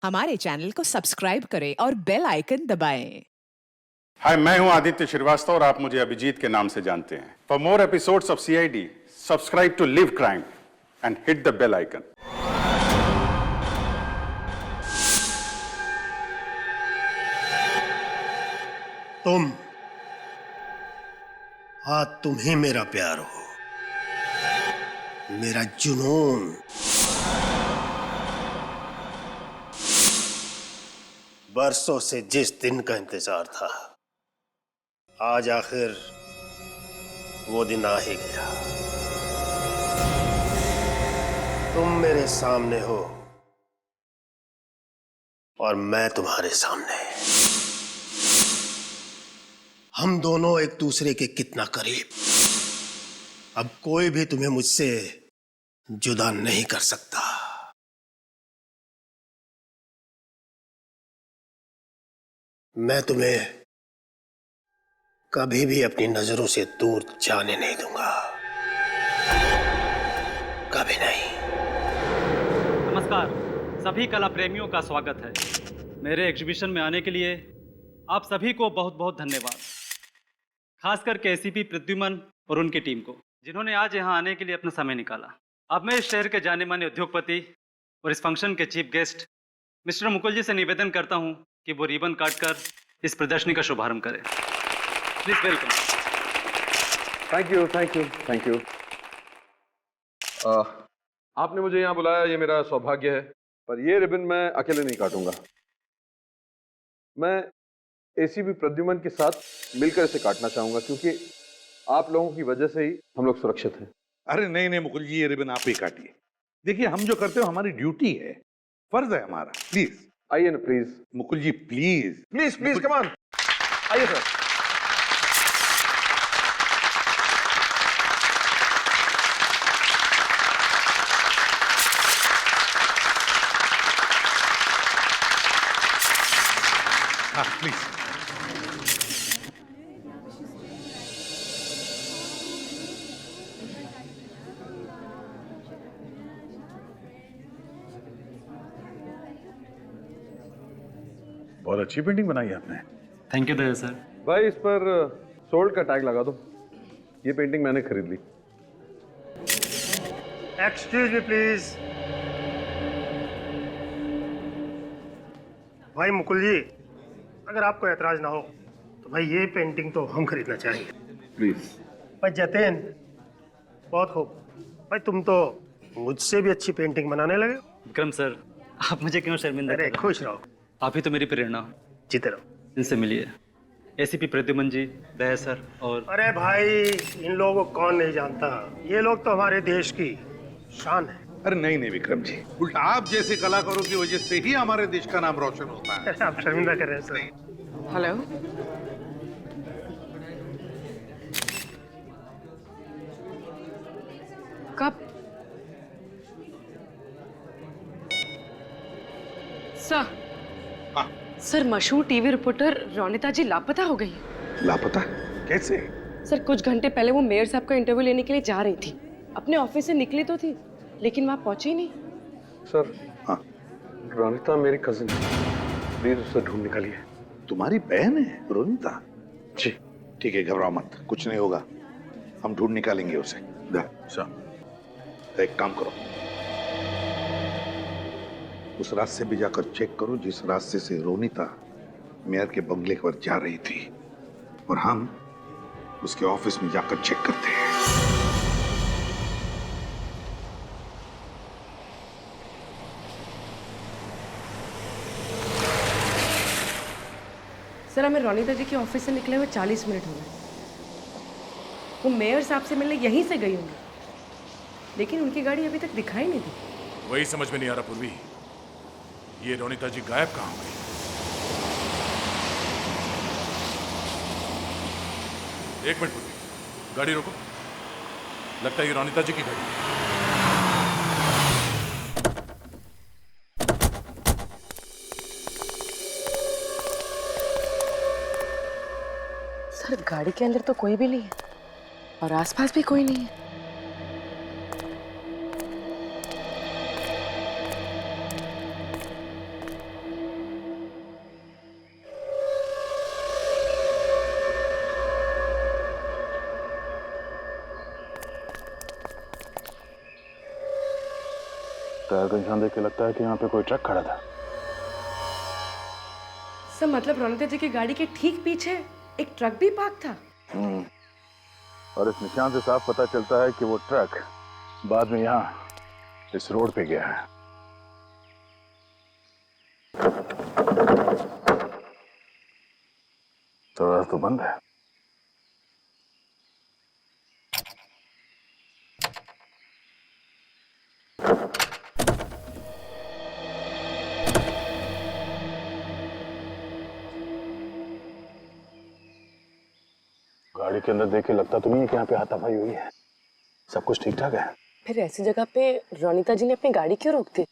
हमारे चैनल को सब्सक्राइब करें और बेल आइकन दबाएं। हाय, मैं हूं आदित्य श्रीवास्तव और आप मुझे अभिजीत के नाम से जानते हैं। For more episodes of CID, subscribe to Live Crime and hit the bell icon. तुम ही मेरा प्यार हो, मेरा जुनून। बरसों से जिस दिन का इंतजार था, आज आखिर वो दिन आ ही गया। तुम मेरे सामने हो और मैं तुम्हारे सामने। हम दोनों एक दूसरे के कितना करीब। अब कोई भी तुम्हें मुझसे जुदा नहीं कर सकता। मैं तुम्हें कभी भी अपनी नजरों से दूर जाने नहीं दूंगा, कभी नहीं। नमस्कार, सभी कला प्रेमियों का स्वागत है। मेरे एग्जीबिशन में आने के लिए आप सभी को बहुत बहुत धन्यवाद। खासकर के एसीपी प्रद्युमन और उनकी टीम को, जिन्होंने आज यहाँ आने के लिए अपना समय निकाला। अब मैं इस शहर के जाने माने उद्योगपति और इस फंक्शन के चीफ गेस्ट मिस्टर मुकुल जी से निवेदन करता हूँ कि वो रिबन काटकर इस प्रदर्शनी का शुभारंभ करें। Please welcome. Thank you. आपने मुझे यहाँ बुलाया, ये मेरा सौभाग्य है, पर ये रिबन मैं अकेले नहीं काटूंगा। मैं एसीपी प्रद्युमन के साथ मिलकर इसे काटना चाहूंगा, क्योंकि आप लोगों की वजह से ही हम लोग सुरक्षित हैं। अरे नहीं मुकुल जी, ये रिबन आप ही काटिए। देखिए, हम जो करते हो हमारी ड्यूटी है, फर्ज है हमारा। प्लीज आइए ना, please Mukul ji, please come on, आइए सर। हाँ प्लीज। बहुत अच्छी पेंटिंग बनाई है आपने। Thank you Daya sir. भाई, इस पर सोल्ड का टैग लगा दो। ये पेंटिंग मैंने खरीद ली। Excuse me please. भाई मुकुल जी, अगर आपको एतराज ना हो तो भाई ये पेंटिंग तो हम खरीदना चाहेंगे। प्लीज। भाई जतेन, बहुत खूब। भाई तुम तो मुझसे भी अच्छी पेंटिंग बनाने लगे। विक्रम सर, आप मुझे क्यों शर्मिंदा अरे कर रहे हैं? खुश रहो, आप ही तो मेरी प्रेरणा हो। जीते रहो। इनसे मिलिए, एसीपी प्रद्युमन जी, दया सर और अरे भाई, इन लोगों को कौन नहीं जानता। ये लोग तो हमारे देश की शान है। अरे नहीं विक्रम जी, उल्टा आप जैसे कलाकारों की वजह से ही हमारे देश का नाम रोशन होता है। आप शर्मिंदा कर रहे हैं सर। हेलो, कब? सर, हाँ। सर मशहूर टीवी रिपोर्टर रोनिता जी लापता हो गई। लापता कैसे? सर कुछ घंटे पहले वो मेयर साहब का इंटरव्यू लेने के लिए जा रही थी। अपने ऑफिस से निकली तो थी, लेकिन वहां पहुंची ही नहीं। सर, हाँ। रोनिता मेरी कजिन है, प्लीज उसे ढूंढ निकालिए। तुम्हारी बहन है रोनिता? जी। ठीक है, घबराओ मत, कुछ नहीं होगा, हम ढूंढ निकालेंगे उसे। एक काम करो, उस रास्ते भी जाकर चेक करो जिस रास्ते से रोनिता मेयर के बंगले पर जा रही थी, और हम उसके ऑफिस में जाकर चेक करते हैं। सर हमें रोनिता जी के ऑफिस से निकले हुए 40 मिनट हो गए। वो मेयर साहब से मिलने यहीं से गई होंगी, लेकिन उनकी गाड़ी अभी तक दिखाई नहीं दी। वही समझ में नहीं आ रहा पूर्वी, ये रोनिता जी गायब कहाँ हो गई? एक मिनट पूर्वी, गाड़ी रोको। लगता है ये रोनिता जी की गाड़ी है। सर गाड़ी के अंदर तो कोई भी नहीं है और आसपास भी कोई नहीं है। टायर का निशान देख के लगता है कि यहाँ पे कोई ट्रक खड़ा था। सर मतलब रोनिता जी की गाड़ी के ठीक पीछे एक ट्रक भी पार्क था। और इस निशान से साफ पता चलता है कि वो ट्रक बाद में यहाँ इस रोड पे गया है। तो रास्ता तो बंद है। गाड़ी के अंदर देख के लगता तो नहीं है कि यहाँ पे हाथापाई हुई है। सब कुछ ठीक ठाक है। फिर ऐसी जगह पे रोनिता जी ने अपनी गाड़ी क्यों रोक दी?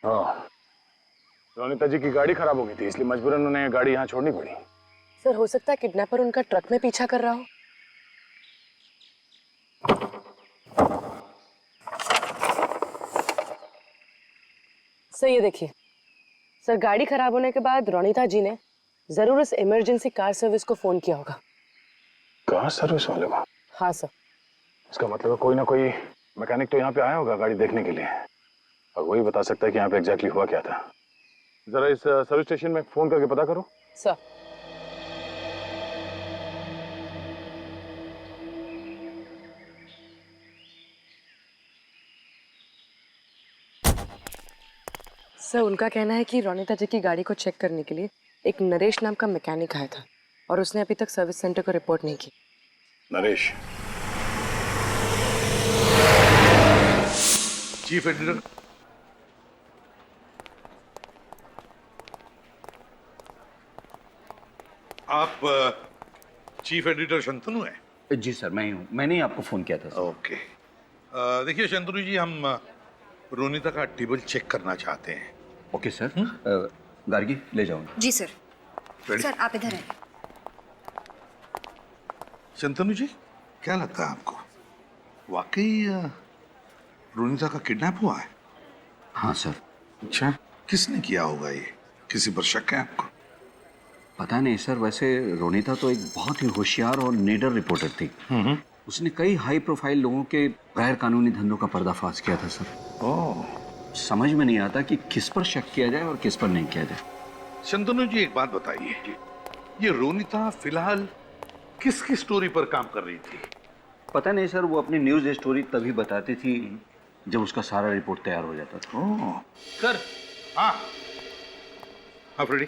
हाँ, रोनिता जी की गाड़ी खराब हो गई थी, इसलिए मजबूरन उन्हें गाड़ी यहाँ छोड़नी पड़ी। सर हो सकता है किडनैपर उनका ट्रक में पीछा कर रहा हो। सर ये देखिए, सर गाड़ी खराब होने के बाद रोनिता जी ने जरूर इस इमरजेंसी कार सर्विस को फोन किया होगा। कार सर्विस वाले को? हाँ सर। इसका मतलब कोई ना कोई मैकेनिक तो यहाँ पे आया होगा गाड़ी देखने के लिए, और वही बता सकता है कि यहाँ पे एग्जैक्टली हुआ क्या था। जरा इस सर्विस स्टेशन में फोन करके पता करो। सर सर उनका कहना है कि रोनिता जी की गाड़ी को चेक करने के लिए एक नरेश नाम का मैकेनिक आया था और उसने अभी तक सर्विस सेंटर को रिपोर्ट नहीं की। नरेश? चीफ एडिटर, आप चीफ एडिटर शंतनु हैं? जी सर, मैं ही हूँ। मैंने ही आपको फोन किया था सर। ओके। देखिए शंतनु जी, हम रोनिता का टेबल चेक करना चाहते हैं। Okay sir. गार्गी ले जाओ। जी सर। Ready? सर आप इधर हैं। शंतनु जी, क्या लगता है आपको, वाकई रोनिता का किडनैप हुआ है? हाँ सर। अच्छा, किसने किया होगा ये? किसी पर शक है आपको? पता नहीं सर, वैसे रोनिता तो एक बहुत ही होशियार और निडर रिपोर्टर थी। उसने कई हाई प्रोफाइल लोगों के गैर कानूनी धंधों का पर्दाफाश किया था सर। ओह, समझ में नहीं आता कि किस पर शक किया जाए और किस पर नहीं किया जाए। शंतनु जी एक बात बताइए, ये रोनिता फिलहाल किसकी स्टोरी पर काम कर रही थी? पता नहीं सर, वो अपनी न्यूज स्टोरी तभी बताती थी जब उसका सारा रिपोर्ट तैयार हो जाता था। ओह, सर हाँ हाँ फ्रेडी,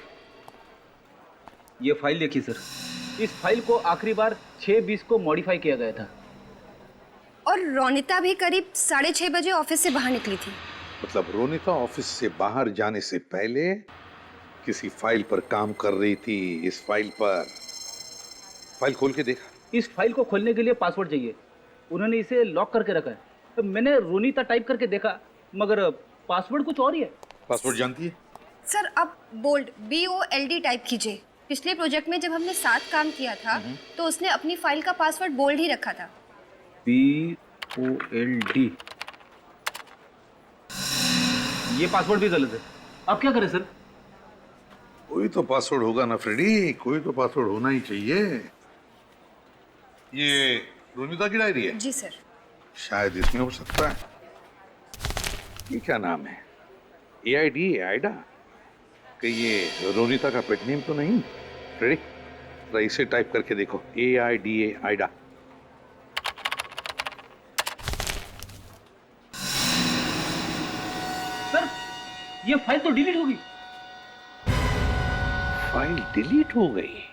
ये फाइल देखिए सर। इस फाइल को आखिरी बार 6:20 को मॉडिफाई किया गया था। और रोनिता भी करीब 6:30 बजे ऑफिस से बाहर निकली थी। मतलब रोनिता ऑफिस से बाहर जाने से पहले किसी फाइल पर काम कर रही थी। इस फाइल पर, फाइल खोल के देखा? इस फाइल को खोलने के लिए पासवर्ड चाहिए। उन्होंने इसे लॉक करके रखा है। तो मैंने रोनिता टाइप करके देखा, मगर पासवर्ड कुछ और ही है। पासवर्ड जानती है? सर आप बोल्ड BOLD टाइप कीजिए। पिछले प्रोजेक्ट में जब हमने साथ काम किया था तो उसने अपनी फाइल का पासवर्ड बोल्ड ही रखा था। BOLD। ये पासवर्ड भी गलत है। अब क्या करें सर? कोई तो पासवर्ड होगा ना फ्रेडी, कोई तो पासवर्ड होना ही चाहिए। ये रोनिता की डायरी है? जी सर। शायद इसमें हो सकता है। ये क्या नाम है? AID, Aida? कि ये रोनिता का पेट नेम तो नहीं? फ्रेडी, जरा इसे टाइप करके देखो, AIDA, आइडा। सर ये फाइल तो डिलीट होगी। फाइल डिलीट हो गई?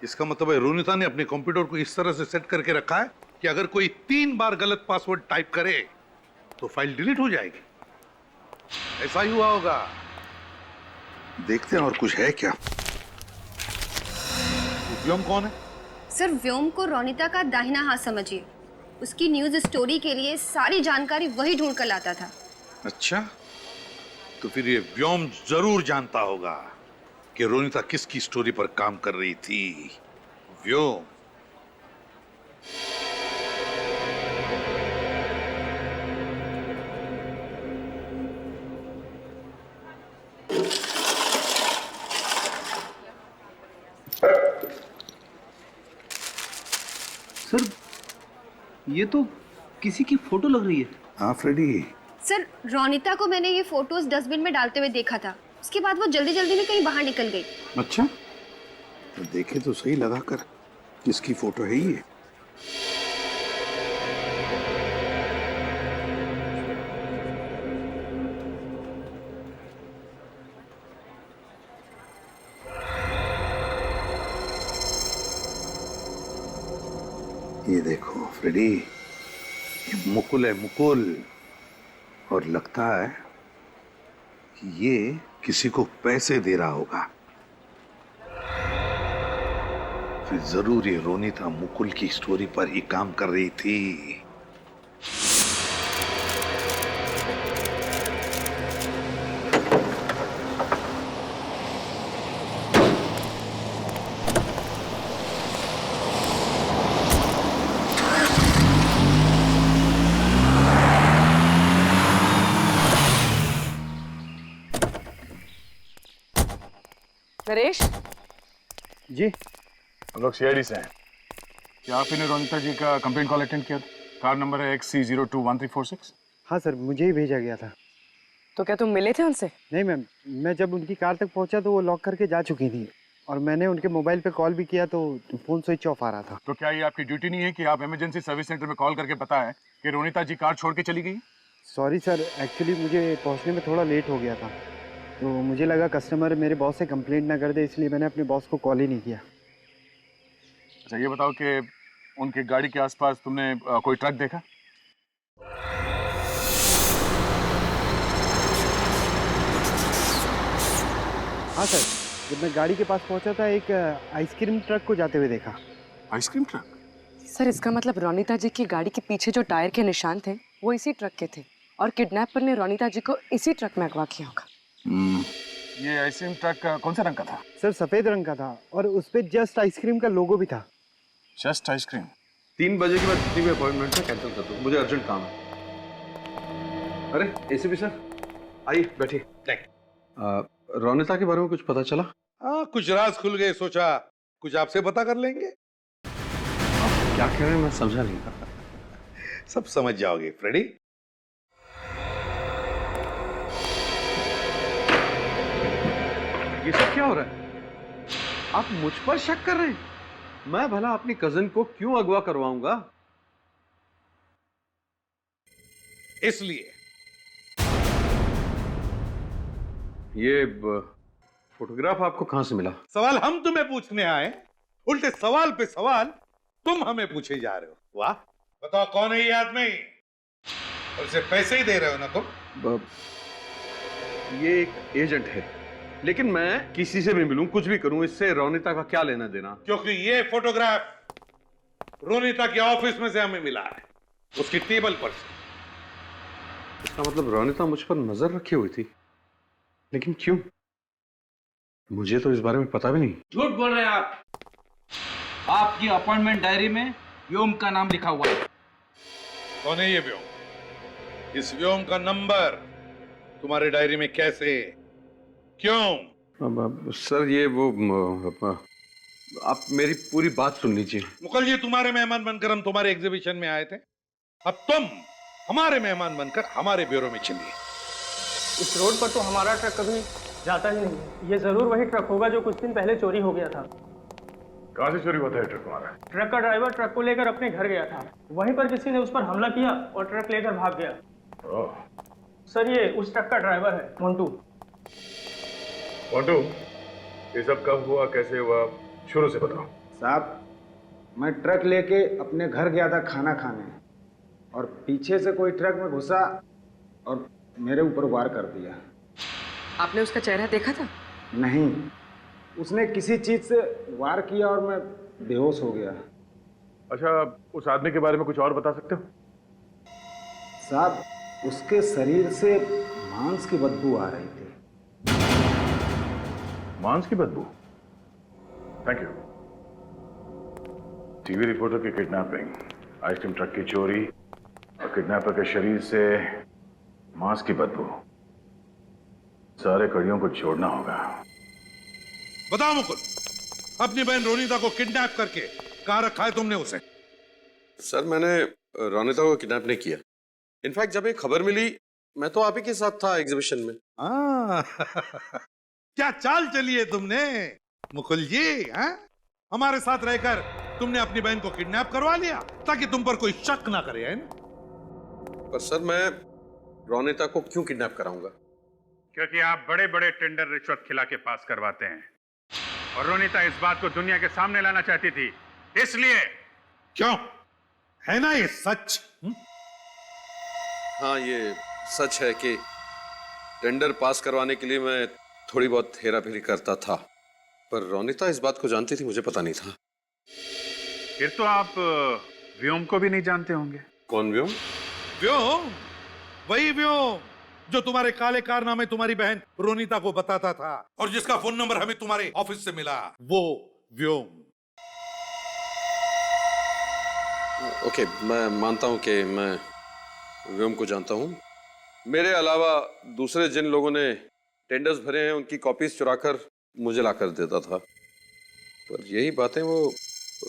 इसका मतलब है रोनिता ने अपने कंप्यूटर को इस तरह से सेट करके रखा है कि अगर कोई 3 बार गलत पासवर्ड टाइप करे तो फाइल डिलीट हो जाएगी। ऐसा ही हुआ होगा। देखते हैं और कुछ है क्या। व्योम कौन है? सर व्योम को रोनिता का दाहिना हाथ समझिए। उसकी न्यूज स्टोरी के लिए सारी जानकारी वही ढूंढ कर लाता था। अच्छा, तो फिर ये व्योम जरूर जानता होगा कि रोनिता किसकी स्टोरी पर काम कर रही थी। व्योम। ये तो किसी की फोटो लग रही है। हाँ फ्रेडी, सर रोनिता को मैंने ये फोटोज डस्टबिन में डालते हुए देखा था। उसके बाद वो जल्दी जल्दी में कहीं बाहर निकल गई। अच्छा तो देखे तो सही लगा कर किसकी फोटो है ये। ये देखो फ्रेडी, ये मुकुल है, मुकुल। और लगता है कि ये किसी को पैसे दे रहा होगा। फिर जरूर ये रोनिता मुकुल की स्टोरी पर ही काम कर रही थी। नरेश, जी, हम लोग सीआईडी से हैं। क्या आप ने रोनिता जी का कंप्लेंट कॉल अटेंड किया था? कार नंबर है XC021346। हाँ सर, मुझे ही भेजा गया था। तो क्या तुम मिले थे उनसे? नहीं मैम, मैं जब उनकी कार तक पहुंचा तो वो लॉक करके जा चुकी थी और मैंने उनके मोबाइल पे कॉल भी किया तो फोन स्विच ऑफ आ रहा था। तो क्या ये आपकी ड्यूटी नहीं है कि आप इमरजेंसी सर्विस सेंटर में कॉल करके बताएं कि रोनिता जी कार छोड़ के चली गई? सॉरी सर, एक्चुअली मुझे पहुंचने में थोड़ा लेट हो गया था, तो मुझे लगा कस्टमर मेरे बॉस से कंप्लेंट ना कर दे, इसलिए मैंने अपने बॉस को कॉल ही नहीं किया। अच्छा ये बताओ कि उनकी गाड़ी के आसपास तुमने कोई ट्रक देखा? हाँ सर, जब मैं गाड़ी के पास पहुंचा था एक आइसक्रीम ट्रक को जाते हुए देखा। Ice cream truck? सर इसका मतलब रोनिता जी की गाड़ी के पीछे जो टायर के निशान थे वो इसी ट्रक के थे और किडनैपर ने रोनिता जी को इसी ट्रक में अगवा किया होगा। ये आइसक्रीम ट्रक कौन से रंग का था? सर सफेद रंग का था और उस पे जस्ट आइसक्रीम का लोगो भी था। Just ice cream? 3 बजे के बाद किसी भी अपॉइंटमेंट में कैंसिल कर दो, मुझे अर्जेंट काम है। अरे एसीपी सर, आइए बैठिए। रोनिता के बारे में कुछ पता चला? हाँ कुछ राज खुल गए, सोचा कुछ आपसे पता कर लेंगे। क्या कह रहे हैं, मैं समझा नहीं। सब समझ जाओगे फ्रेडी। ये सब क्या हो रहा है? आप मुझ पर शक कर रहे हैं? मैं भला अपनी कजन को क्यों अगवा करवाऊंगा? इसलिए ये फोटोग्राफ आपको कहां से मिला? सवाल हम तुम्हें पूछने आए, उल्टे सवाल पे सवाल तुम हमें पूछे जा रहे हो। वाह, बताओ कौन है ये आदमी? और उसे पैसे ही दे रहे हो ना तुम? ये एक एजेंट है, लेकिन मैं किसी से भी मिलूं, कुछ भी करूं, इससे रोनिता का क्या लेना देना? क्योंकि ये फोटोग्राफ रोनिता के ऑफिस में से हमें मिला है, उसकी टेबल पर से। इसका मतलब रोनिता मुझ पर नजर रखी हुई थी, लेकिन क्यों? मुझे तो इस बारे में पता भी नहीं। झूठ बोल रहे हैं आप। आपकी अपॉइंटमेंट डायरी में व्योम का नाम लिखा हुआ है। कौन है ये व्योम? इस व्योम का नंबर तुम्हारे डायरी में कैसे? क्यों? सर ये वो आप मेरी पूरी बात सुन लीजिए। मुकुल जी, तुम्हारे मेहमान बनकर हम तुम्हारे एग्जीबिशन में आए थे, अब तुम हमारे मेहमान बनकर हमारे ब्यूरो में चलिए। इस रोड पर तो हमारा ट्रक कभी जाता ही नहीं है। ये जरूर वही ट्रक होगा जो कुछ दिन पहले चोरी हो गया था। कहां से चोरी हुआ था ट्रक हमारा? ट्रक का ड्राइवर ट्रक को लेकर अपने घर गया था, वहीं पर किसी ने उस पर हमला किया और ट्रक लेकर भाग गया। सर ये उस ट्रक का ड्राइवर है, मोंटू। मोंटू, ये सब कब हुआ, कैसे हुआ, शुरू से बताओ। साहब, मैं ट्रक लेके अपने घर गया था खाना खाने और पीछे से कोई ट्रक में घुसा और मेरे ऊपर वार कर दिया। आपने उसका चेहरा देखा था? नहीं, उसने किसी चीज से वार किया और मैं बेहोश हो गया। अच्छा, उस आदमी के बारे में कुछ और बता सकते हो? साहब, उसके शरीर से मांस की बदबू आ रही थी। मांस की बदबू? Thank you. टीवी रिपोर्टर की किडनैपिंग, आइसक्रीम ट्रक की चोरी और किडनैपर के शरीर से मांस की बदबू, सारे कड़ियों को जोड़ना होगा। बताओ मुकुल, अपनी बहन रोनिता को किडनैप करके कहां रखा है तुमने उसे? सर मैंने रोनिता को किडनैप नहीं किया। इनफैक्ट जब ये खबर मिली मैं तो आप ही के साथ था एग्जीबिशन में। क्या चाल चली है तुमने मुकुल जी? हाँ? हमारे साथ रहकर तुमने अपनी बहन को किडनैप करवा लिया ताकि तुम पर कोई शक ना करे, है ना? पर सर मैं रोनिता को क्यों किडनैप कराऊंगा? क्योंकि आप बड़े बड़े टेंडर रिश्वत खिला के पास करवाते हैं और रोनिता इस बात को दुनिया के सामने लाना चाहती थी, इसलिए। क्यों? है ना ये सच? हाँ ये सच है कि टेंडर पास करवाने के लिए मैं थोड़ी बहुत हेरा फेरी करता था, पर रोनिता इस बात को जानती थी, मुझे पता नहीं था। फिर तो आप व्योम को भी नहीं जानते होंगे। कौन व्योम? व्योम, वही व्योम जो तुम्हारे काले कारनामे तुम्हारी बहन रोनिता को बताता था और जिसका फोन नंबर हमें तुम्हारे ऑफिस से मिला, वो व्योम। ओके, मैं मानता हूं कि मैं व्योम को जानता हूं। मेरे अलावा दूसरे जिन लोगों ने टेंडर्स भरे हैं उनकी कॉपीज चुराकर मुझे लाकर देता था, पर यही बातें वो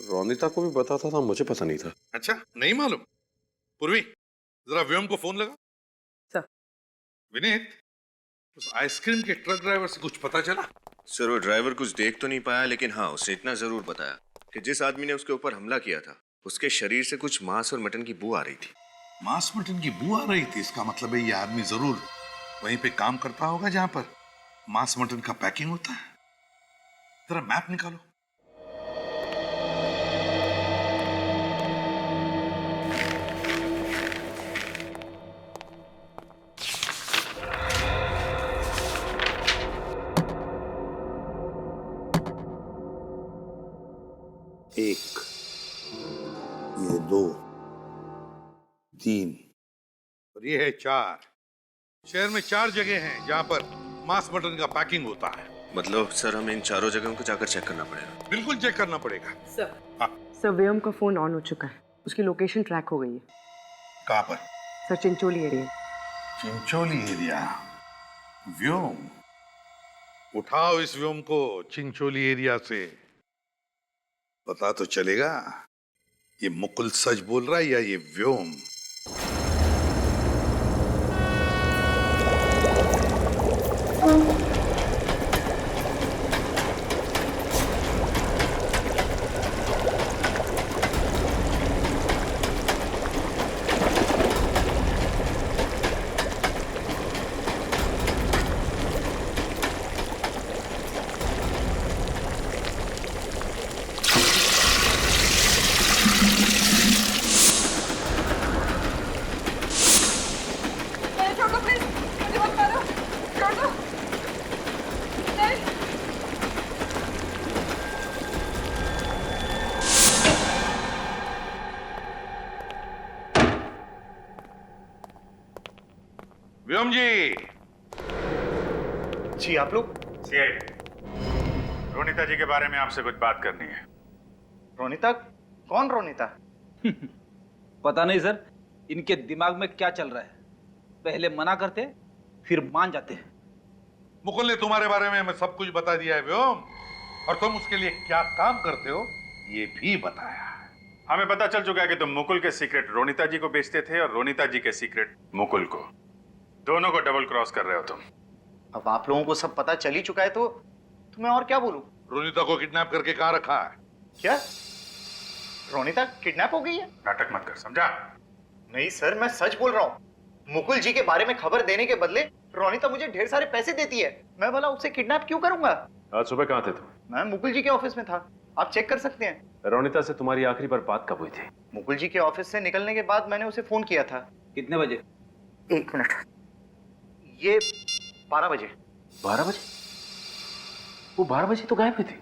रोनिता को भी बताता था, मुझे पता नहीं था। अच्छा, नहीं मालूम? पूर्वी, जरा व्योम को फोन लगा। सर। विनीत, उस आइसक्रीम के ट्रक ड्राइवर से कुछ पता चला? सर वो ड्राइवर कुछ देख तो नहीं पाया, लेकिन हाँ उसने इतना जरूर बताया कि जिस आदमी ने उसके ऊपर हमला किया था उसके शरीर से कुछ मांस और मटन की बू आ रही थी। मांस मटन की बू आ रही थी, इसका मतलब है ये आदमी जरूर वहीं पे काम करता होगा जहां पर मांस मटन का पैकिंग होता है। जरा मैप निकालो। एक, ये दो, तीन और ये है 4। शहर में 4 जगह हैं जहां पर मांस मटन का पैकिंग होता है। मतलब सर हमें इन चारों जगहों को जाकर चेक करना पड़ेगा। बिल्कुल चेक करना पड़ेगा। सर। हाँ। सर व्योम का फोन ऑन हो चुका है, उसकी लोकेशन ट्रैक हो गई है। कहां पर? Sir Chincholi area. Chincholi area. Vyom, उठाओ इस व्योम को चिंचोली एरिया से। पता तो चलेगा ये मुकुल सच बोल रहा है या ये व्योम। व्योम जी। जी आप लोग? सीआईडी, रोनिता जी के बारे में आपसे कुछ बात करनी है। रोनिता? कौन रोनिता? पता नहीं सर, इनके दिमाग में क्या चल रहा है, पहले मना करते फिर मान जाते हैं। मुकुल ने तुम्हारे बारे में हमें सब कुछ बता दिया है व्योम, और तुम उसके लिए क्या काम करते हो ये भी बताया। हमें पता चल चुका है कि तुम मुकुल के सीक्रेट रोनिता जी को बेचते थे और रोनिता जी के सीक्रेट मुकुल को। दोनों को डबल क्रॉस कर रहे हो तुम। अब आप लोगों को सब पता चल ही चुका है तो मैं और क्या बोलूं? रोनिता को किडनैप करके कहां रखा है? क्या रोनिता किडनैप हो गई है? नाटक मत कर, समझा? नहीं सर, मैं सच बोल रहा हूँ। मुकुल जी के बारे में खबर देने के बदले रोनिता मुझे ढेर सारे पैसे देती है। मैं भला उससे किडनैप क्यों करूंगा? आज सुबह कहाँ थे तुम? मैं मुकुल जी के ऑफिस में था, आप चेक कर सकते हैं। रोनिता से तुम्हारी आखिरी बार बात कब हुई थी? मुकुल जी के ऑफिस से निकलने के बाद मैंने उसे फोन किया था। कितने बजे? 1 मिनट, ये 12 बजे। 12 बजे? वो 12 बजे तो गायब हुई थी।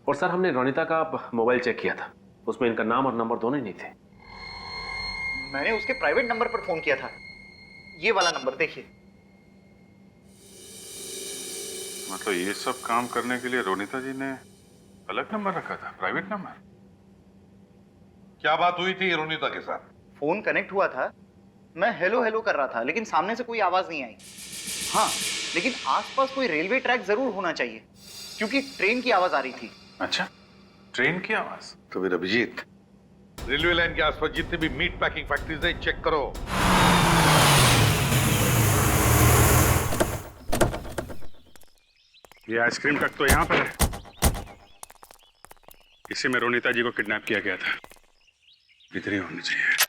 और सर हमने रोनिता का मोबाइल चेक किया था, उसमें इनका नाम और नंबर दोनों ही नहीं थे। मैंने उसके प्राइवेट नंबर पर फोन किया था, ये वाला नंबर देखिए। मतलब ये सब काम करने के लिए रोनिता जी ने अलग नंबर रखा था, प्राइवेट नंबर। क्या बात हुई थी रोनिता के साथ? फोन कनेक्ट हुआ था, मैं हेलो हेलो कर रहा था, लेकिन सामने से कोई आवाज नहीं आई। हाँ, लेकिन आसपास कोई रेलवे ट्रैक जरूर होना चाहिए, क्योंकि ट्रेन की आवाज आ रही थी। अच्छा, ट्रेन की आवाज? तो फिर अभिजीत रेलवे लाइन के आसपास जितने भी मीट पैकिंग फैक्ट्रीज है चेक करो। ये आइसक्रीम ट्रक तो यहाँ पर है। इसी में रोनिता जी को किडनैप किया गया था। इधर ही होनी चाहिए।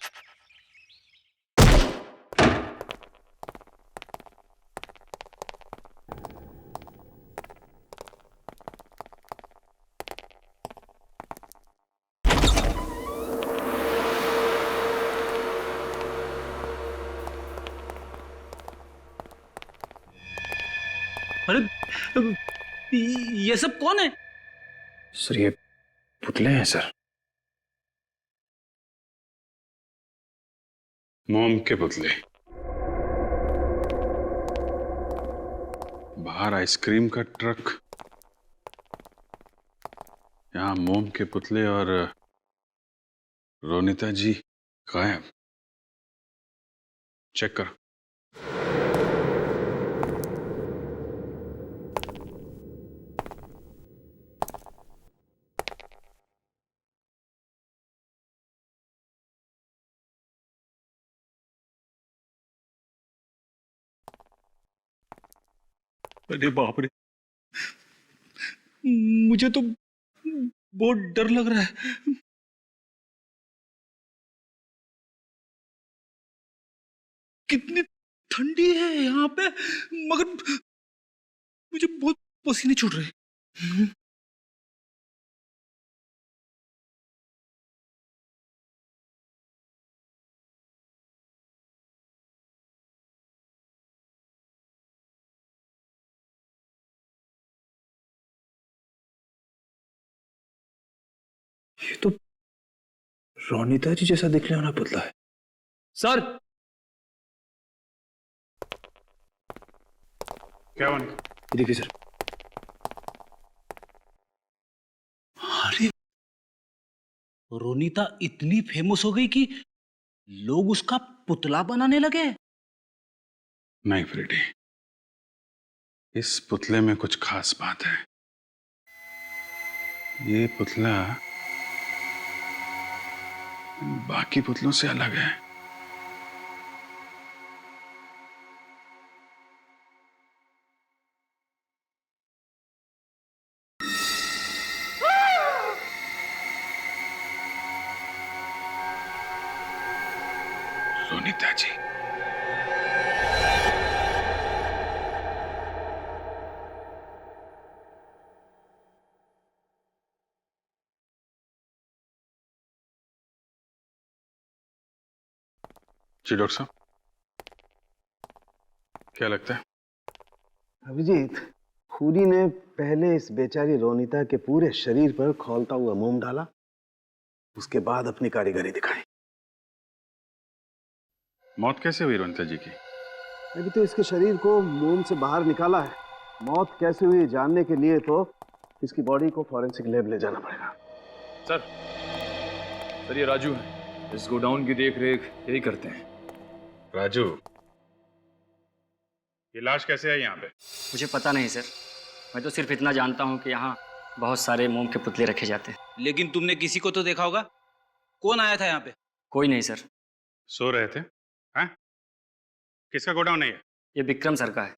अरे ये सब कौन है? सर ये पुतले हैं सर। मोम के पुतले। बाहर आइसक्रीम का ट्रक, यहाँ मोम के पुतले और रोनिता जी गायब। चेक कर। अरे बाप रे, मुझे तो बहुत डर लग रहा है। कितनी ठंडी है यहाँ पे, मगर मुझे बहुत पसीने छूट रहे हैं। ये तो रोनिता जी जैसा दिखने वाला पुतला है। सर क्या बन? देखिए सर। अरे रोनिता इतनी फेमस हो गई कि लोग उसका पुतला बनाने लगे। नहीं फ्रेडी, इस पुतले में कुछ खास बात है। ये पुतला बाकी पुतलों से अलग है। रोनिता जी, जी डॉक्टर साहब, क्या लगता है? अभिजीत, खूनी ने पहले इस बेचारी रोनिता के पूरे शरीर पर खौलता हुआ मोम डाला, उसके बाद अपनी कारीगरी दिखाई। मौत कैसे हुई रोनिता जी की? अभी तो इसके शरीर को मोम से बाहर निकाला है। मौत कैसे हुई जानने के लिए तो इसकी बॉडी को फॉरेंसिक लैब ले जाना पड़ेगा। सर ये राजू है, इस गोडाउन की देख रेख यही करते हैं। राजू, ये लाश कैसे है यहाँ पे? मुझे पता नहीं सर, मैं तो सिर्फ इतना जानता हूँ कि यहाँ बहुत सारे मोम के पुतले रखे जाते हैं। लेकिन तुमने किसी को तो देखा होगा, कौन आया था यहाँ पे? कोई नहीं सर। सो रहे थे? हैं? किसका गोडाउन है ये विक्रम सर का है,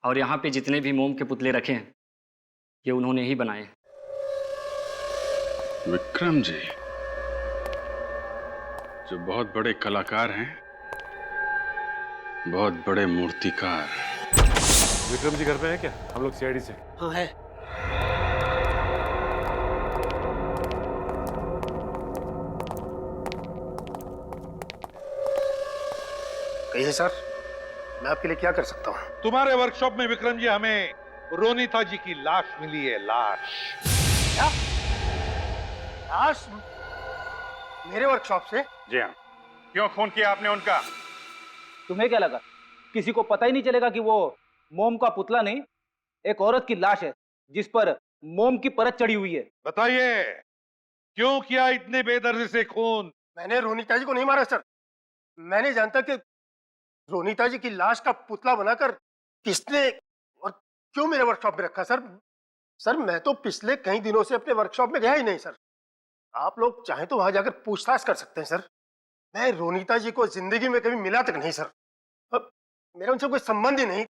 और यहाँ पे जितने भी मोम के पुतले रखे हैं ये उन्होंने ही बनाए। विक्रम जी, जो बहुत बड़े कलाकार हैं, बहुत बड़े मूर्तिकार। विक्रम जी घर पे है क्या? हम लोग सीआईडी से। हाँ है। कहिए सर, मैं आपके लिए क्या कर सकता हूँ? तुम्हारे वर्कशॉप में विक्रम जी हमें रोनिता जी की लाश मिली है। लाश? क्या? लाश मेरे वर्कशॉप से? जी हाँ। क्यों खून किया आपने उनका? तुम्हें क्या लगा किसी को पता ही नहीं चलेगा कि वो मोम का पुतला नहीं, एक औरत की लाश है जिस पर मोम की परत चढ़ी हुई है? बताइए, क्यों किया इतने बेदर्दी से खून? मैंने रोनिता जी को नहीं मारा सर। मैंने जानता कि रोनिता जी की लाश का पुतला बनाकर किसने और क्यों मेरे वर्कशॉप में रखा। सर मैं तो पिछले कई दिनों से अपने वर्कशॉप में गया ही नहीं सर। आप लोग चाहें तो वहां जाकर पूछताछ कर सकते हैं सर। मैं रोनीता जी को जिंदगी में कभी मिला तक नहीं सर। अब मेरा उनसे कोई संबंध ही नहीं,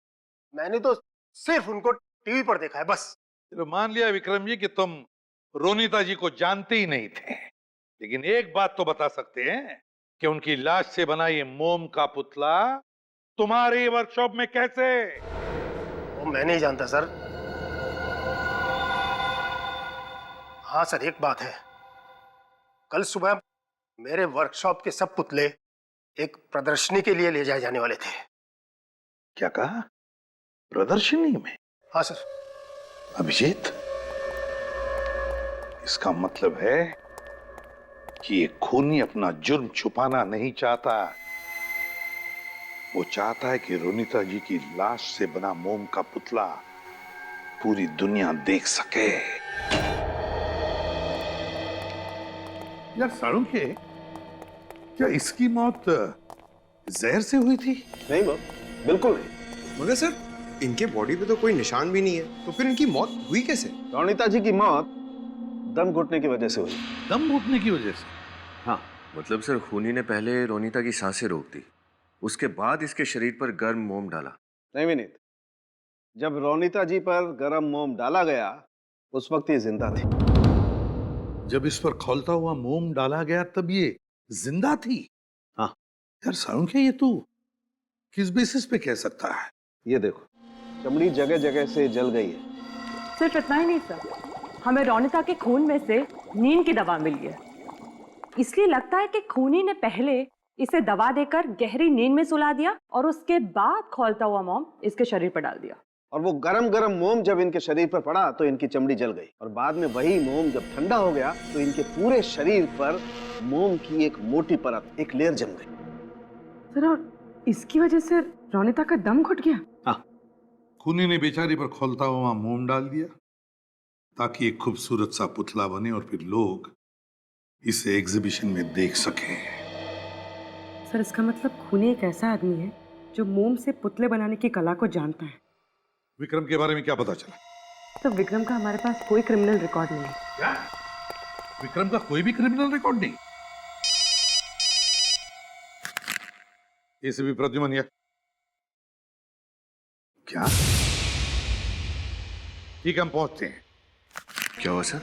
मैंने तो सिर्फ उनको टीवी पर देखा है बस। चलो मान लिया विक्रम जी कि तुम रोनीता जी को जानते ही नहीं थे, लेकिन एक बात तो बता सकते हैं कि उनकी लाश से बना ये मोम का पुतला तुम्हारे वर्कशॉप में कैसे? वो मैं नहीं जानता सर। हाँ सर, एक बात है, कल सुबह मेरे वर्कशॉप के सब पुतले एक प्रदर्शनी के लिए ले जाए जाने वाले थे। क्या कहा? प्रदर्शनी में? हाँ सर। अभिजीत, इसका मतलब है कि ये खूनी अपना जुर्म छुपाना नहीं चाहता। वो चाहता है कि रोनीता जी की लाश से बना मोम का पुतला पूरी दुनिया देख सके। यार साळुंखे, क्या इसकी मौत जहर से हुई थी? नहीं बाप, बिल्कुल नहीं। मगर सर, इनके बॉडी पे तो कोई निशान भी नहीं है, तो फिर इनकी मौत हुई कैसे? रोनीता जी की मौत दम घुटने की वजह से हुई। दम घुटने की वजह से? हाँ, मतलब सर खूनी ने पहले रोनीता की सांसें रोक दी, उसके बाद इसके शरीर पर गर्म मोम डाला। नहीं विनीत, जब रोनीता जी पर गर्म मोम डाला गया उस वक्त ये जिंदा थी। जब इस पर खौलता हुआ मोम डाला गया तब ये जिंदा थी? हाँ। यार साळुंखे, ये तू किस बेसिस पे कह सकता है? ये देखो, चमड़ी जगह जगह से जल गई है। सिर्फ इतना ही नहीं सर, हमें रोनीता के खून में से नींद की दवा मिली है। इसलिए लगता है कि खूनी ने पहले इसे दवा देकर गहरी नींद में सुला दिया और उसके बाद खौलता हुआ मोम इसके शरीर पर डाल दिया। और वो गरम गरम मोम जब इनके शरीर पर पड़ा तो इनकी चमड़ी जल गई, और बाद में वही मोम जब ठंडा हो गया तो इनके पूरे शरीर पर मोम की एक मोटी परत, एक लेयर जम गई। सर, और इसकी वजह से रोनीता का दम घुट गया? हाँ। खूनी ने बेचारी पर खौलता हुआ मोम डाल दिया ताकि एक खूबसूरत सा पुतला बने और फिर लोग इसे एग्जीबिशन में देख सकें। सर, इसका मतलब खूनी एक ऐसा आदमी है जो मोम से पुतले बनाने की कला को जानता है। विक्रम के बारे में क्या पता चला? तो विक्रम का हमारे पास कोई क्रिमिनल रिकॉर्ड नहीं है। क्या? विक्रम का कोई भी क्रिमिनल रिकॉर्ड नहीं? एसीपी प्रद्युमन या क्या? ठीक, हम पहुंचते हैं। क्या हुआ सर?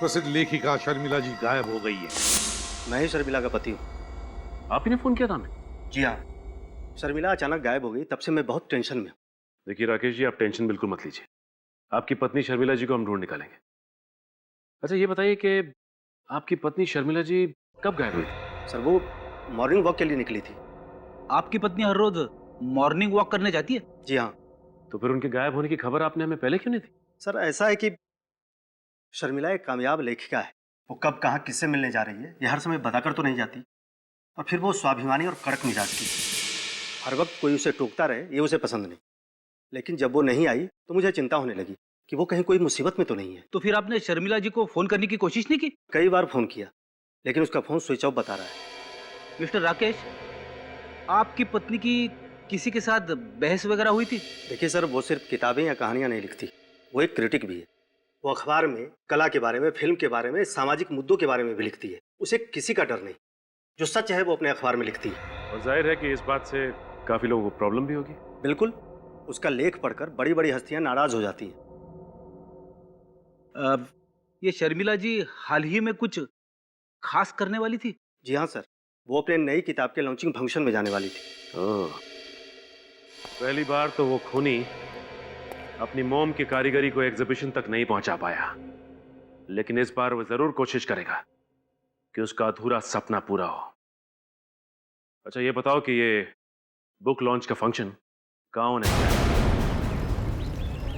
प्रसिद्ध लेखिका शर्मिला जी गायब हो गई है। मैं ही शर्मिला का पति हूँ। आप ही ने फोन किया था हमें? जी हाँ, शर्मिला अचानक गायब हो गई, तब से मैं बहुत टेंशन में हूँ। देखिए राकेश जी, आप टेंशन बिल्कुल मत लीजिए, आपकी पत्नी शर्मिला जी को हम ढूंढ निकालेंगे। अच्छा ये बताइए कि आपकी पत्नी शर्मिला जी कब गायब हुई थी? सर, वो मॉर्निंग वॉक के लिए निकली थी। आपकी पत्नी हर रोज मॉर्निंग वॉक करने जाती है? जी हाँ। तो फिर उनके गायब होने की खबर आपने हमें पहले क्यों नहीं दी? सर, ऐसा है कि शर्मिला एक कामयाब लेखिका है। वो कब कहाँ किससे मिलने जा रही है ये हर समय बताकर तो नहीं जाती, और फिर वो स्वाभिमानी और कड़क मिजाज की। हर वक्त कोई उसे टोकता रहे ये उसे पसंद नहीं। लेकिन जब वो नहीं आई तो मुझे चिंता होने लगी कि वो कहीं कोई मुसीबत में तो नहीं है। तो फिर आपने शर्मिला जी को फोन करने की कोशिश नहीं की? कई बार फोन किया लेकिन उसका फोन स्विच ऑफ बता रहा है। मिस्टर राकेश, आपकी पत्नी की किसी के साथ बहस वगैरह हुई थी? देखिए सर, वो सिर्फ किताबें या कहानियां नहीं लिखती, वो एक क्रिटिक भी है। वो अखबार में कला के बारे में, फिल्म के बारे में, सामाजिक मुद्दों के बारे में भी लिखती है। उसे किसी का डर नहीं, जो सच है वो अपने अखबार में लिखती है। और जाहिर है कि इस बात से काफी लोगों को प्रॉब्लम भी होगी। बिल्कुल, उसका लेख पढ़कर बड़ी बड़ी हस्तियां नाराज हो जाती हैं। ये शर्मिला जी हाल ही में कुछ खास करने वाली थी? जी हाँ सर, वो अपने नई किताब के लॉन्चिंग फंक्शन में जाने वाली थी। ओह, पहली बार तो वो खूनी अपनी मोम की कारीगरी को एग्जीबिशन तक नहीं पहुंचा पाया, लेकिन इस बार वो जरूर कोशिश करेगा कि उसका अधूरा सपना पूरा हो। अच्छा ये बताओ कि ये बुक लॉन्च का फंक्शन कहाँ होने वाला है?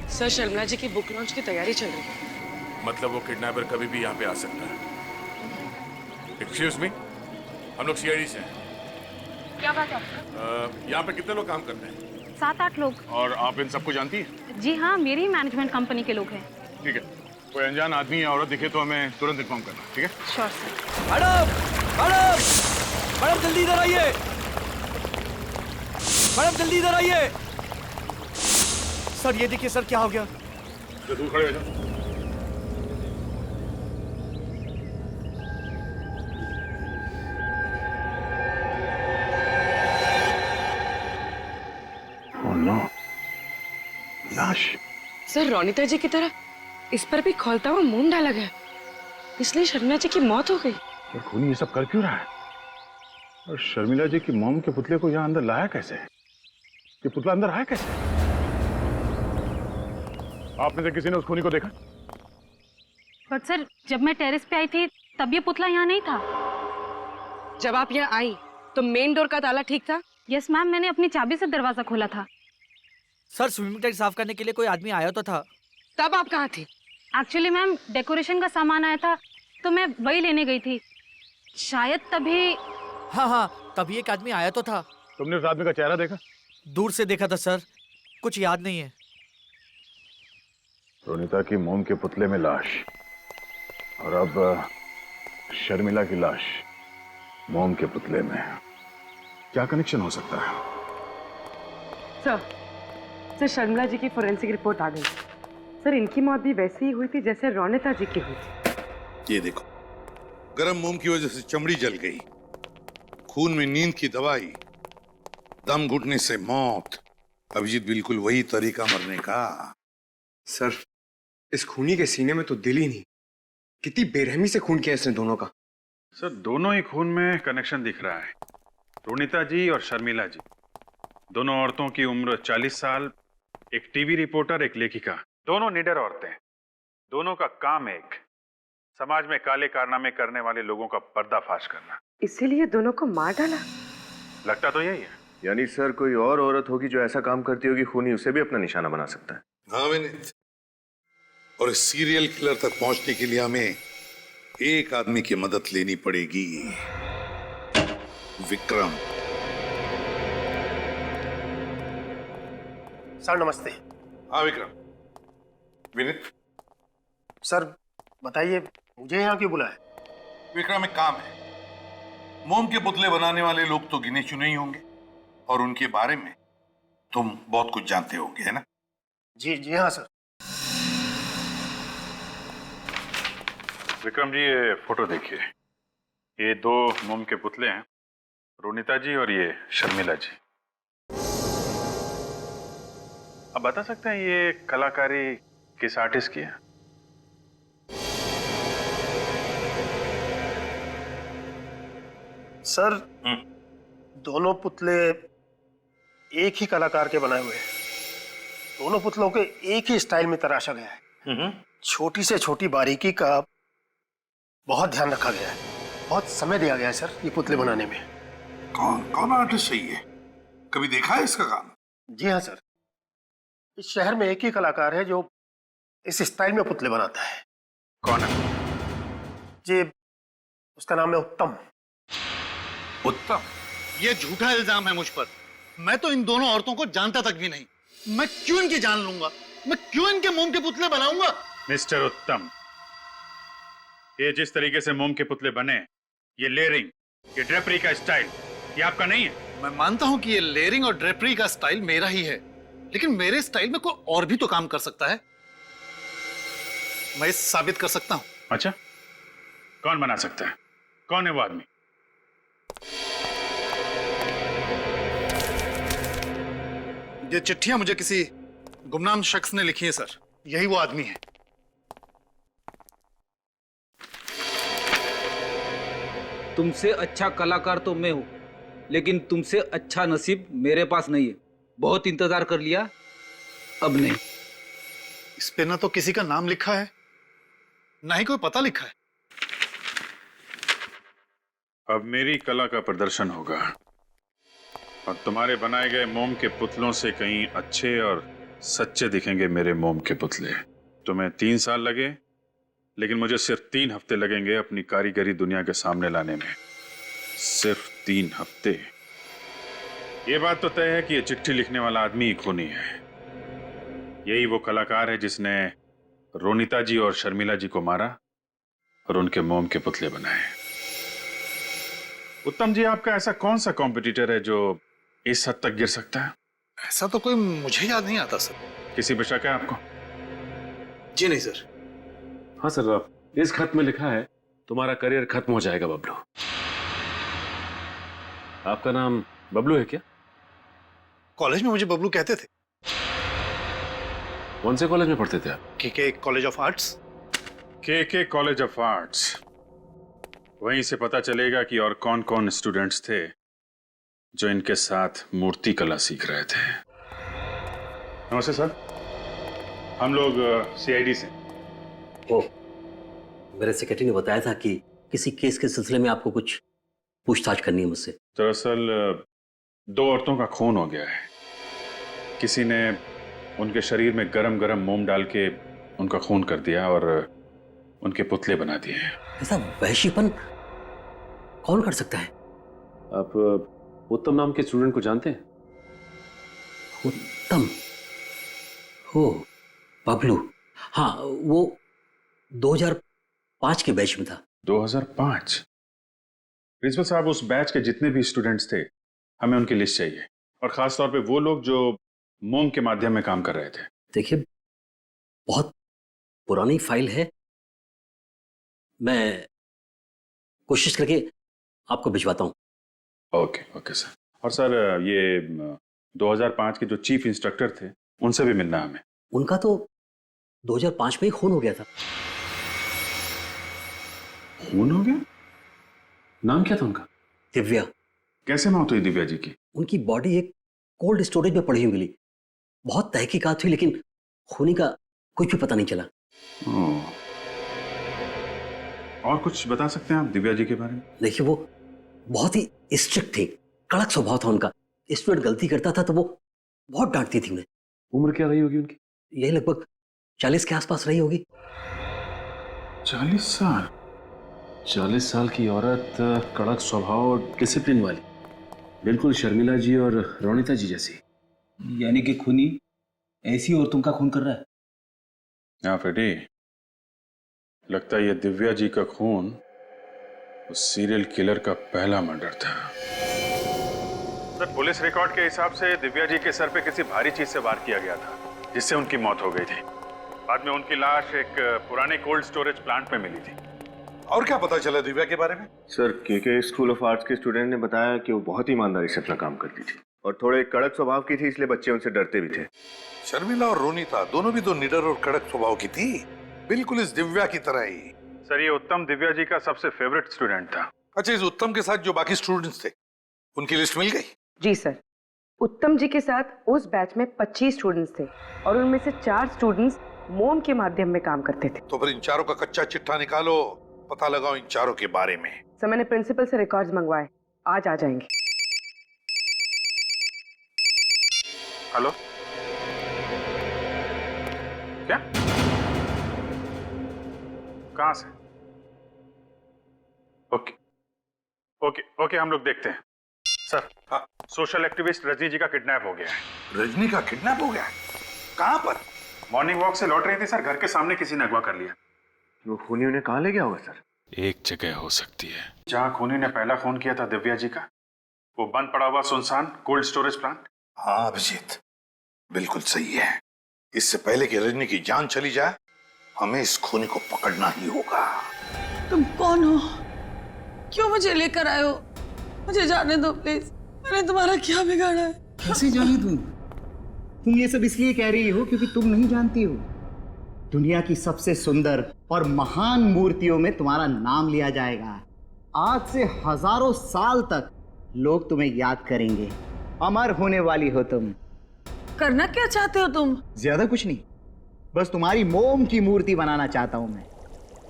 सर, शर्मिला जी की बुक लॉन्च की तैयारी चल रही है। मतलब वो किडनैपर कभी भी यहाँ पे आ सकता है। एक्सक्यूज मी, हम लोग सीआईडी से हैं। क्या बात है आपका? यहाँ पे कितने लोग काम करते हैं? 7-8 लोग। और आप इन सबको जानती हैं? जी हाँ, मेरी मैनेजमेंट कंपनी के लोग हैं। ठीक है, कोई अनजान आदमी या औरत दिखे तो हमें तुरंत इन्फॉर्म करना, ठीक है? Sure sir. Madam, madam, madam जल्दी इधर आइए। मैडम जल्दी इधर आइए। सर ये देखिए सर, क्या हो गया? तो दूर खड़े हो जाओ। नो, लाश। सर रोनिता जी की तरह इस पर भी खौलता हुआ मोम डाला गया, इसलिए शर्मिला जी की मौत हो गई। ये खूनी ये सब कर क्यों रहा है? और शर्मिला जी की मोम के पुतले को यहाँ अंदर लाया कैसे? ये पुतला अंदर आया कैसे? आपने से किसी ने उस खूनी को देखा? बट सर, जब मैं टेरेस पे आई थी तब ये पुतला यहाँ नहीं था। जब आप यहाँ आई तो मेन डोर का ताला ठीक था? यस मैम, मैंने अपनी चाबी से दरवाजा खोला था। सर स्विमिंग टैंक साफ करने के लिए कोई आदमी आया तो था। तब आप कहाँ थी? एक्चुअली मैम डेकोरेशन का सामान आया था तो मैं वही लेने गई थी, शायद तभी। हाँ, तभी एक आदमी आया तो था। तुमने उस आदमी का चेहरा देखा? दूर से देखा था सर, कुछ याद नहीं है। रोनिता की मोम के पुतले में लाश, और अब शर्मिला की लाश मोम के पुतले में। क्या कनेक्शन हो सकता है? सर शर्मिला जी की फोरेंसिक रिपोर्ट आ गई। सर इनकी मौत भी वैसे ही हुई थी जैसे रोनिता जी की हुई थी। ये देखो, गर्म मोम की वजह से चमड़ी जल गई, खून में नींद की दवाई, दम घुटने से मौत। अभिजीत, बिल्कुल वही तरीका मरने का। सर इस खूनी के सीने में तो दिल ही नहीं। कितनी बेरहमी से खून किया इसने दोनों का। सर दोनों ही खून में कनेक्शन दिख रहा है। रोनिता जी और शर्मिला जी, दोनों औरतों की उम्र 40 साल, एक टीवी रिपोर्टर, एक लेखिका, दोनों निडर औरतें। दोनों का काम एक, समाज में काले कारनामे करने वाले लोगों का पर्दाफाश करना। इसीलिए दोनों को मार डाला? लगता तो यही है। यानी सर कोई और औरत होगी जो ऐसा काम करती होगी, खूनी उसे भी अपना निशाना बना सकता है। हाँ विनीत, और इस सीरियल किलर तक पहुंचने के लिए हमें एक आदमी की मदद लेनी पड़ेगी, विक्रम। सर नमस्ते। हाँ विक्रम। विनीत सर बताइए, मुझे यहाँ क्यों बुलाया? विक्रम, एक काम है। मोम के पुतले बनाने वाले लोग तो गिने चुने ही होंगे, और उनके बारे में तुम बहुत कुछ जानते होगे, है ना? जी हाँ सर। विक्रम जी, ये फोटो देखिए। ये दो मोम के पुतले हैं, रोनिता जी और ये शर्मिला जी। अब बता सकते हैं ये कलाकारी किस आर्टिस्ट की है? सर दोनों पुतले एक ही कलाकार के बनाए हुए हैं। दोनों पुतलों के एक ही स्टाइल में तराशा गया है। छोटी से छोटी बारीकी का बहुत ध्यान रखा गया है। बहुत समय दिया गया है सर ये पुतले बनाने में। कौन आर्टिस्ट सही है? कभी देखा है इसका काम? जी हाँ सर, इस शहर में एक ही कलाकार है जो इस स्टाइल में पुतले बनाता है। कौन है? जी उसका नाम है उत्तम। उत्तम? ये झूठा इल्जाम है मुझ पर। मैं तो इन दोनों औरतों को जानता तक भी नहीं। मैं क्यों इनकी जान लूंगा? मैं क्यों इनके मोम के पुतले बनाऊंगा? मिस्टर उत्तम, ये जिस तरीके से मोम के पुतले बने, ये लेयरिंग, ये ड्रेपरी का स्टाइल, ये आपका नहीं है। मैं मानता हूं कि ये लेयरिंग और ड्रेपरी का स्टाइल मेरा ही है, लेकिन मेरे स्टाइल में कोई और भी तो काम कर सकता है। मैं साबित कर सकता हूं। अच्छा, कौन बना सकता है? कौन है वो आदमी? ये चिट्ठियां मुझे किसी गुमनाम शख्स ने लिखी है सर। यही वो आदमी है। तुमसे अच्छा कलाकार तो मैं हूं, लेकिन तुमसे अच्छा नसीब मेरे पास नहीं है। बहुत इंतजार कर लिया, अब नहीं। इस पे ना तो किसी का नाम लिखा है, ना ही कोई पता लिखा है। अब मेरी कला का प्रदर्शन होगा, और तुम्हारे बनाए गए मोम के पुतलों से कहीं अच्छे और सच्चे दिखेंगे मेरे मोम के पुतले। तुम्हें 3 साल लगे, लेकिन मुझे सिर्फ 3 हफ्ते लगेंगे अपनी कारीगरी दुनिया के सामने लाने में। सिर्फ 3 हफ्ते। ये बात तो तय है कि ये चिट्ठी लिखने वाला आदमी ही खूनी है। यही वो कलाकार है जिसने रोनिता जी और शर्मिला जी को मारा और उनके मोम के पुतले बनाए। उत्तम जी, आपका ऐसा कौन सा कॉम्पिटिटर है जो इस हद तक गिर सकता है? ऐसा तो कोई मुझे याद नहीं आता सर। किसी पे शक है आपको? जी नहीं सर। हाँ सर, इस खत में लिखा है तुम्हारा करियर खत्म हो जाएगा बबलू। आपका नाम बबलू है क्या? कॉलेज में मुझे बबलू कहते थे। कौन से कॉलेज में पढ़ते थे आप? के कॉलेज ऑफ आर्ट्स। के कॉलेज ऑफ आर्ट्स। वहीं से पता चलेगा कि और कौन कौन स्टूडेंट्स थे जो इनके साथ मूर्ति कला सीख रहे थे। नमस्ते सर, हम लोग सीआईडी से। ओह, मेरे सेक्रेटरी ने बताया था कि किसी केस के सिलसिले में आपको कुछ पूछताछ करनी है मुझसे। दरअसल 2 औरतों का खून हो गया है। किसी ने उनके शरीर में गरम गरम मोम डाल के उनका खून कर दिया और उनके पुतले बना दिए हैं। ऐसा वहशीपन कौन कर सकता है? आप उत्तम नाम के स्टूडेंट को जानते हैं? उत्तम? हो, बबलू। हाँ, वो 2005 के बैच में था। 2005? प्रिंसिपल साहब, उस बैच के जितने भी स्टूडेंट्स थे हमें उनकी लिस्ट चाहिए, और खास तौर पे वो लोग जो मोम के माध्यम में काम कर रहे थे। देखिए, बहुत पुरानी फाइल है, मैं कोशिश करके आपको भिजवाता हूं। Okay sir. और सर, ये 2005 के जो चीफ इंस्ट्रक्टर थे उनसे भी मिलना हमें। उनका तो 2005 में ही खून हो गया था। खून हो गया? नाम क्या था उनका? दिव्या। कैसे मौत हुई दिव्या जी की? उनकी बॉडी एक कोल्ड स्टोरेज में पड़ी हुई मिली। बहुत तहकीकात हुई लेकिन खूनी का कुछ भी पता नहीं चला। और कुछ बता सकते हैं आप दिव्या जी के बारे में? देखिए, वो बहुत ही स्ट्रिक्ट थे, कड़क स्वभाव था उनका। स्टूडेंट गलती करता था तो वो बहुत डांटती थी उन्हें। उम्र क्या रही होगी उनकी? यही लगभग 40 के आसपास रही होगी। 40 साल? 40 साल की औरत, कड़क स्वभाव और डिसिप्लिन वाली, बिल्कुल शर्मिला जी और रोनिता जी जैसी। यानी कि खूनी ऐसी औरतों का खून कर रहा है? हाँ फेटी, लगता है ये दिव्या जी का खून उस सीरियल किलर का पहला मर्डर था। सर, पुलिस रिकॉर्ड के हिसाब से दिव्या जी के सर पे किसी भारी चीज से वार किया गया था, जिससे उनकी मौत हो गई थी। बाद में उनकी लाश एक पुराने कोल्ड स्टोरेज प्लांट में मिली थी। और क्या पता चला दिव्या के बारे में? सर, के स्कूल ऑफ आर्ट्स के स्टूडेंट ने बताया कि वो बहुत ईमानदारी से अपना काम करती थी और थोड़े कड़क स्वभाव की थी, इसलिए बच्चे उनसे डरते भी थे। शर्मिला और रोनिता दोनों भी तो निडर और कड़क स्वभाव की थी, बिल्कुल इस दिव्या की तरह ही। सर, ये उत्तम दिव्या जी का सबसे फेवरेट स्टूडेंट था। अच्छा, इस उत्तम के साथ जो बाकी स्टूडेंट्स थे उनकी लिस्ट मिल गई? जी सर, उत्तम जी के साथ उस बैच में 25 स्टूडेंट्स थे और उनमें से 4 स्टूडेंट्स मोम के माध्यम में काम करते थे। तो फिर इन चारों का कच्चा चिट्ठा निकालो, पता लगाओ इन चारों के बारे में। सर, मैंने प्रिंसिपल से रिकॉर्ड्स मंगवाए, आज आ जाएंगे। हेलो, क्या? कहां से? ओके, हम लोग देखते हैं। सर, हाँ, सोशल एक्टिविस्ट रजनी जी का किडनैप हो गया है। रजनी का किडनैप हो गया? कहां पर? मॉर्निंग वॉक से लौट रही थी सर, घर के सामने किसी ने अगवा कर लिया। वो खूनी उन्हें कहाँ ले गया होगा सर? एक जगह हो सकती है जहां खूनी ने पहला खून किया था दिव्या जी का, वो बंद पड़ा हुआ सुनसान कोल्ड स्टोरेज प्लांट। हाँ अभिजीत, बिल्कुल सही है। इससे पहले कि रजनी की जान चली जाए, हमें इस खूनी को पकड़ना ही होगा। तुम कौन हो? क्यों मुझे लेकर आए हो? मुझे जाने दो प्लीज। मैंने तुम्हारा क्या बिगाड़ा है? कैसे जाने दूं? तुम ये सब इसलिए कह रही हो क्योंकि तुम नहीं जानती हो। दुनिया की सबसे सुंदर और महान मूर्तियों में तुम्हारा नाम लिया जाएगा। आज से हजारों साल तक लोग तुम्हें याद करेंगे। अमर होने वाली हो तुम। करना क्या चाहते हो तुम? ज्यादा कुछ नहीं, बस तुम्हारी मोम की मूर्ति बनाना चाहता हूं मैं।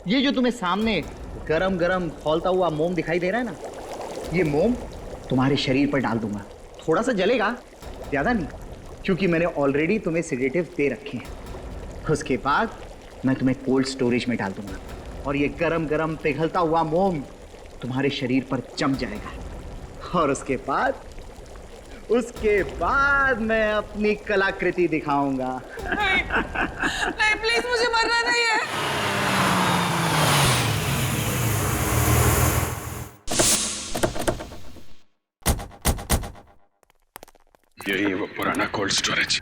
ये जो तुम्हें सामने गरम गरम खौलता हुआ मोम दिखाई दे रहा है ना, ये मोम तुम्हारे शरीर पर डाल दूंगा। थोड़ा सा जलेगा, ज्यादा नहीं, क्योंकि मैंने ऑलरेडी तुम्हें सेडेटिव दे रखे हैं। उसके बाद मैं तुम्हें कोल्ड स्टोरेज में डाल दूंगा और ये गरम गरम पिघलता हुआ मोम तुम्हारे शरीर पर जम जाएगा। और उसके बाद मैं अपनी कलाकृति दिखाऊंगा। नहीं प्लीज, मुझे मरना नहीं है। यही है वो पुराना कोल्ड स्टोरेज,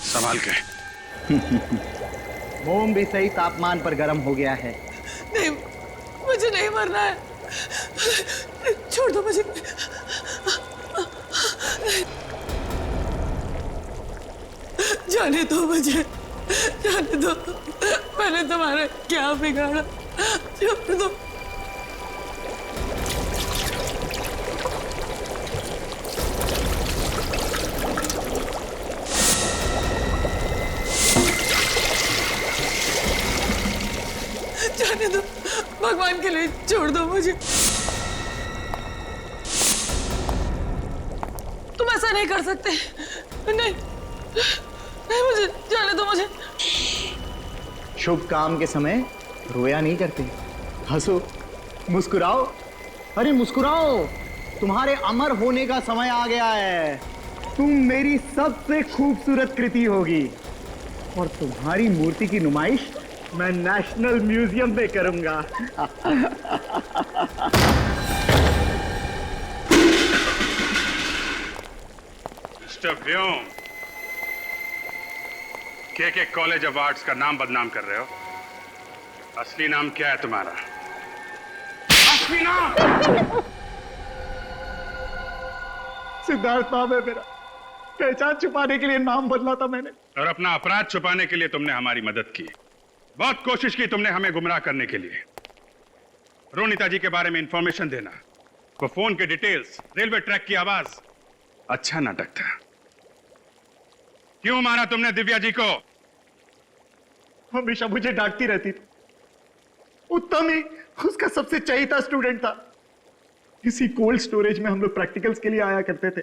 संभाल के। मोम भी सही तापमान पर गर्म हो गया है। नहीं, मुझे नहीं मरना है, छोड़ दो मुझे। जाने दो मुझे, जाने दो। मैंने तुम्हारा क्या बिगाड़ा? जाने दो। जाने दो, भगवान के लिए छोड़ दो मुझे। तुम ऐसा नहीं कर सकते। नहीं, नहीं, मुझे जाने दो मुझे। शुभ काम के समय रोया नहीं करते, हंसो, मुस्कुराओ। अरे मुस्कुराओ, तुम्हारे अमर होने का समय आ गया है। तुम मेरी सबसे खूबसूरत कृति होगी और तुम्हारी मूर्ति की नुमाइश मैं नेशनल म्यूजियम में करूंगा। मिस्टर व्योम, के कॉलेज ऑफ आर्ट्स का नाम बदनाम कर रहे हो। असली नाम क्या है तुम्हारा? असली नाम? सिद्धार्थ नाम है मेरा। पहचान छुपाने के लिए नाम बदला था मैंने। और अपना अपराध छुपाने के लिए तुमने हमारी मदद की। बहुत कोशिश की तुमने हमें गुमराह करने के लिए। रोनिता जी के बारे में इंफॉर्मेशन देना, वो फोन के डिटेल्स, रेलवे ट्रैक की आवाज, अच्छा नाटक था। क्यों मारा तुमने दिव्या जी को? हमेशा मुझे डांटती रहती थी। उत्तम ही उसका सबसे चहेता स्टूडेंट था। इसी कोल्ड स्टोरेज में हम लोग प्रैक्टिकल्स के लिए आया करते थे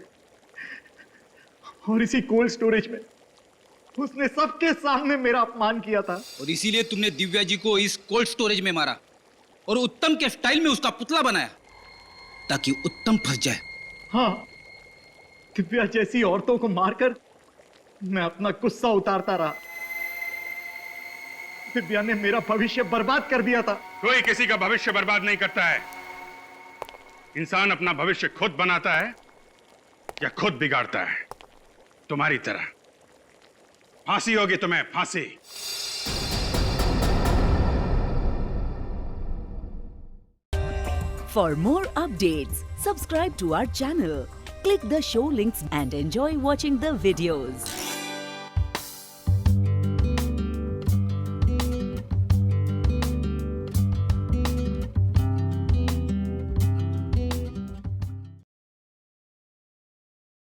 और इसी कोल्ड स्टोरेज में उसने सबके सामने मेरा अपमान किया था। और इसीलिए तुमने दिव्या जी को इस कोल्ड स्टोरेज में मारा और उत्तम के स्टाइल में उसका पुतला बनाया ताकि उत्तम फंस जाए। हाँ, दिव्या जैसी औरतों को मारकर मैं अपना गुस्सा उतारता रहा। दिव्या ने मेरा भविष्य बर्बाद कर दिया था। कोई किसी का भविष्य बर्बाद नहीं करता है। इंसान अपना भविष्य खुद बनाता है या खुद बिगाड़ता है, तुम्हारी तरह। फांसी होगी तुम्हें, फांसी। For more updates, subscribe to our channel, click the show links and enjoy watching the videos.